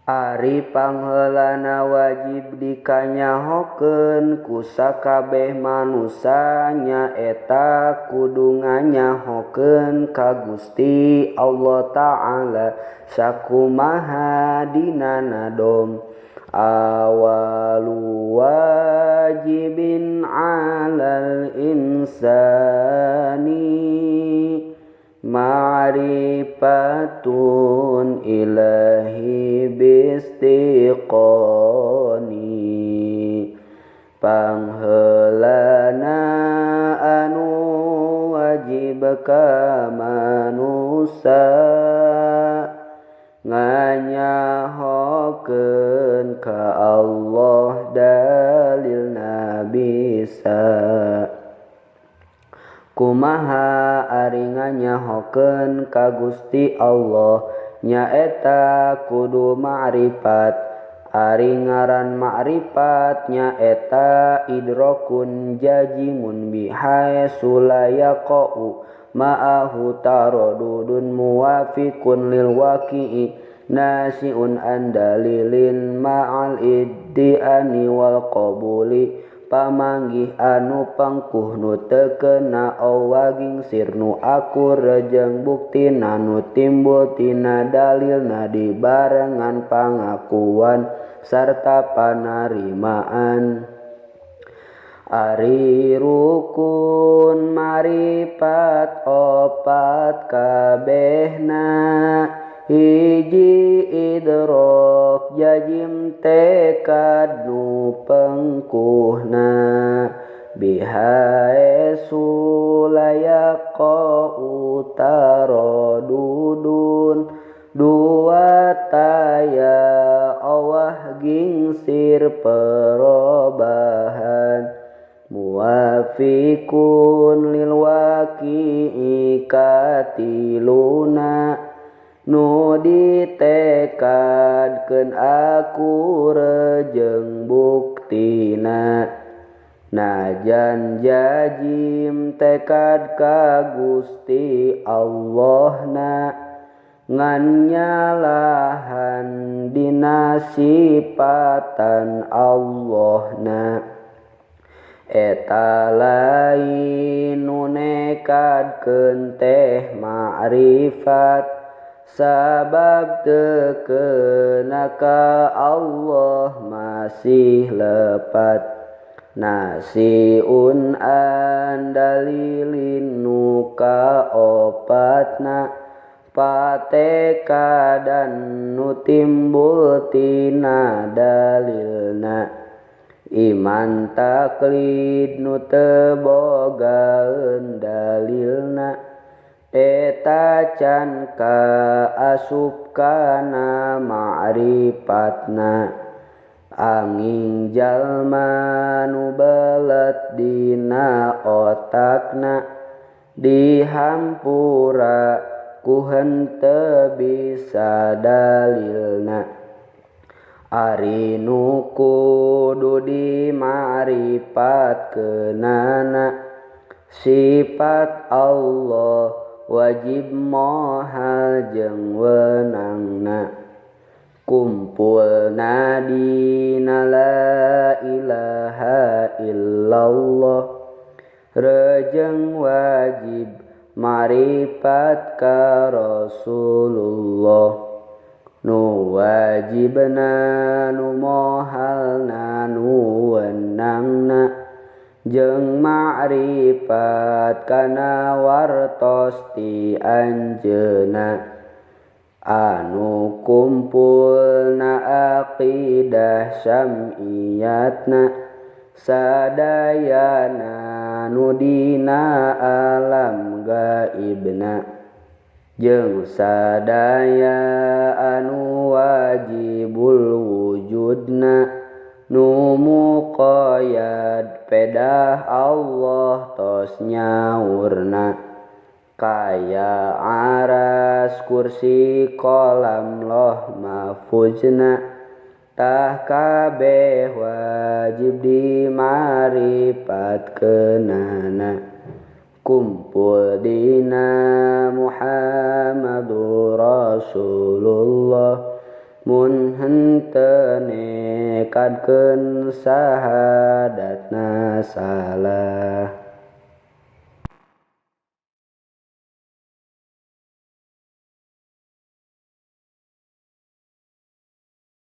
Ari pangheulana wajib dikanyahokeun ku sakabeh manusa nyaeta kudu nganyahokeun ka Gusti Allah Ta'ala sakumaha dinana dom. Awalu wajibin 'alal insani ma'rifatun ilahi bistiqoni. Pangheulana anu wajib ka manusa nganyahokeun ka Allah dalilna bisa. Kumaha ari nganyahokeun ka Gusti Allah nyaeta kudu ma'rifat. Ari ngaran ma'rifat nyaeta idrokun jajimun bihaitsu la yaqa'u ma'ahu taradudun muwafiqun lil waqi'i nasi'un an dalilin ma'al iddi'ani wal qabuli. Pamanggih anu pangkuh nu teu keuna awaging sir nu akur jeung buktina nu timbul tina dalilna dibarengan pangakuan sarta panarimaan. Ari rukun ma'rifat opat kabehna. Hiji idrok jajim tekad nu pengkuhna bihaitsu la yaqa'u taradudun dua taya awah gingsir perubahan muwafiqun lil waqi'i katiluna nu ditekadkeun akur jeung buktina. Najan jajim tekad ka Gusti Allahna ngan nyalahan dina sifatan Allahna. Eta lain nu nekadkeun teh ma'rifat sabab teu keuna ka Allah masih lepat. Nasiun an dalilin nu kaopatna patekadan nu timbul tina dalilna. Iman taklid nu teu bogaeun dalilna eta can kaasup kana ma'rifatna. Anging jalma nu belet dina otakna dihampura ku henteu bisa dalilna. Ari nu kudu dima'rifatkeunana sifat Allah wajib moal jeung weunangna. Kumpulna dina la ilaha illallah rejeng wajib ma'rifat ka Rasulullah. Nu wajibna nu mohalna nu weunangna jeung ma'rifat kana wartos ti anjeunna. Anu kumpulna aqidah syam'iyatna sadayana nu dina alam gaibna jeung sadaya anu wajibul wujudna nu muqayyad pedah Allah tos nyaurna. Kaya aras kursi kolam loh mahfuzna tah kabeh wajib dima'rifatkeunana. Kumpul dina Muhammadur Rasulullah mun henteu nekadkeun sahadatna salah